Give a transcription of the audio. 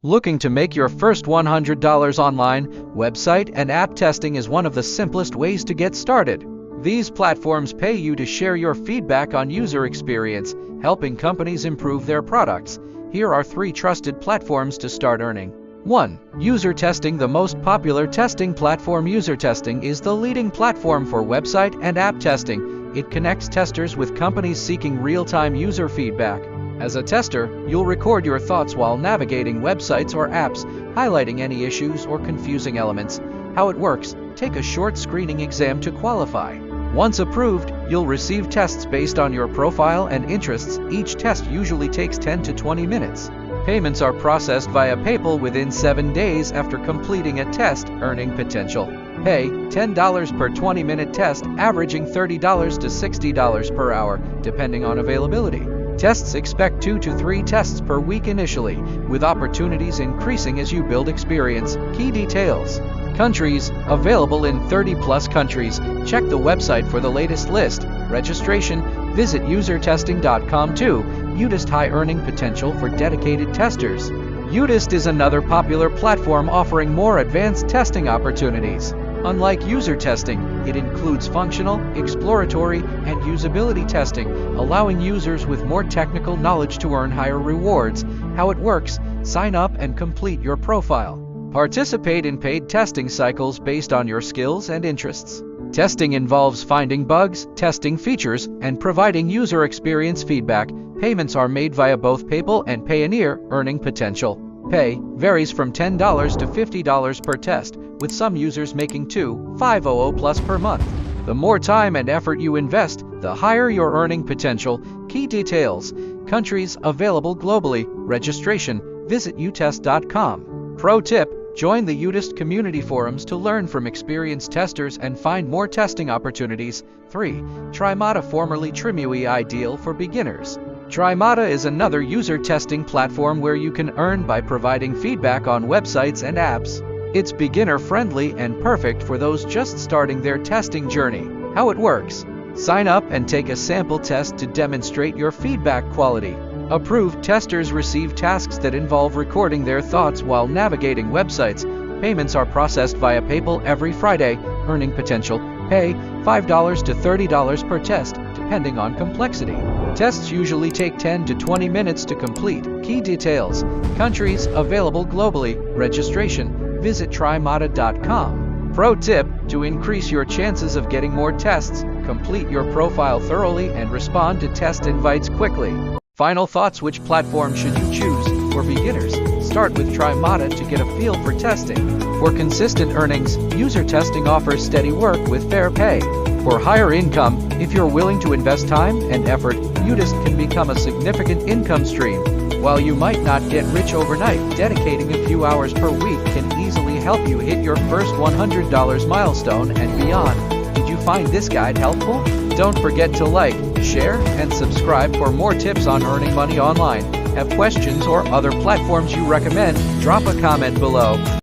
Looking to make your first $100 online? Website and app testing is one of the simplest ways to get started. These platforms pay you to share your feedback on user experience, helping companies improve their products. Here are 3 trusted platforms to start earning. 1. UserTesting. The most popular testing platform, UserTesting, is the leading platform for website and app testing. It connects testers with companies seeking real-time user feedback. As a tester, you'll record your thoughts while navigating websites or apps, highlighting any issues or confusing elements. How it works: take a short screening exam to qualify. Once approved, you'll receive tests based on your profile and interests. Each test usually takes 10 to 20 minutes. Payments are processed via PayPal within 7 days after completing a test. Earning potential: pay $10 per 20-minute test, averaging $30 to $60 per hour, depending on availability. Tests: expect 2 to 3 tests per week initially, with opportunities increasing as you build experience. Key details: countries: available in 30+ countries. Check the website for the latest list. Registration: visit usertesting.com. 2. UTest. High earning potential for dedicated testers. UTest is another popular platform offering more advanced testing opportunities. Unlike UserTesting, it includes functional, exploratory, and usability testing, allowing users with more technical knowledge to earn higher rewards. How it works: sign up and complete your profile. Participate in paid testing cycles based on your skills and interests. Testing involves finding bugs, testing features, and providing user experience feedback. Payments are made via both PayPal and Payoneer. Earning potential: pay varies from $10 to $50 per test, with some users making 𝗘𝗍𝗶𝗀+ per month. The more time and effort you invest, the higher your earning potential. Key details: countries: available globally. Registration: visit utest.com. Pro tip: join the UTest community forums to learn from experienced testers and find more testing opportunities. 3. Trymata, formerly TryMyUI, ideal for beginners. Trymata is another user testing platform where you can earn by providing feedback on websites and apps. It's beginner-friendly and perfect for those just starting their testing journey. How it works: sign up and take a sample test to demonstrate your feedback quality. Approved testers receive tasks that involve recording their thoughts while navigating websites. Payments are processed via PayPal every Friday. Earning potential: pay $5 to $30 per test, depending on complexity. Tests usually take 10 to 20 minutes to complete. Key details: countries: available globally. Registration: visit trymata.com. Pro tip: to increase your chances of getting more tests, complete your profile thoroughly and respond to test invites quickly. Final thoughts: which platform should you choose? For beginners, start with Trymata to get a feel for testing. For consistent earnings, UserTesting offers steady work with fair pay. For higher income, if you're willing to invest time and effort, UTest can become a significant income stream. While you might not get rich overnight, dedicating a few hours per week can easily help you hit your first $100 milestone and beyond. Did you find this guide helpful? Don't forget to like, share, and subscribe for more tips on earning money online. Have questions or other platforms you recommend? Drop a comment below.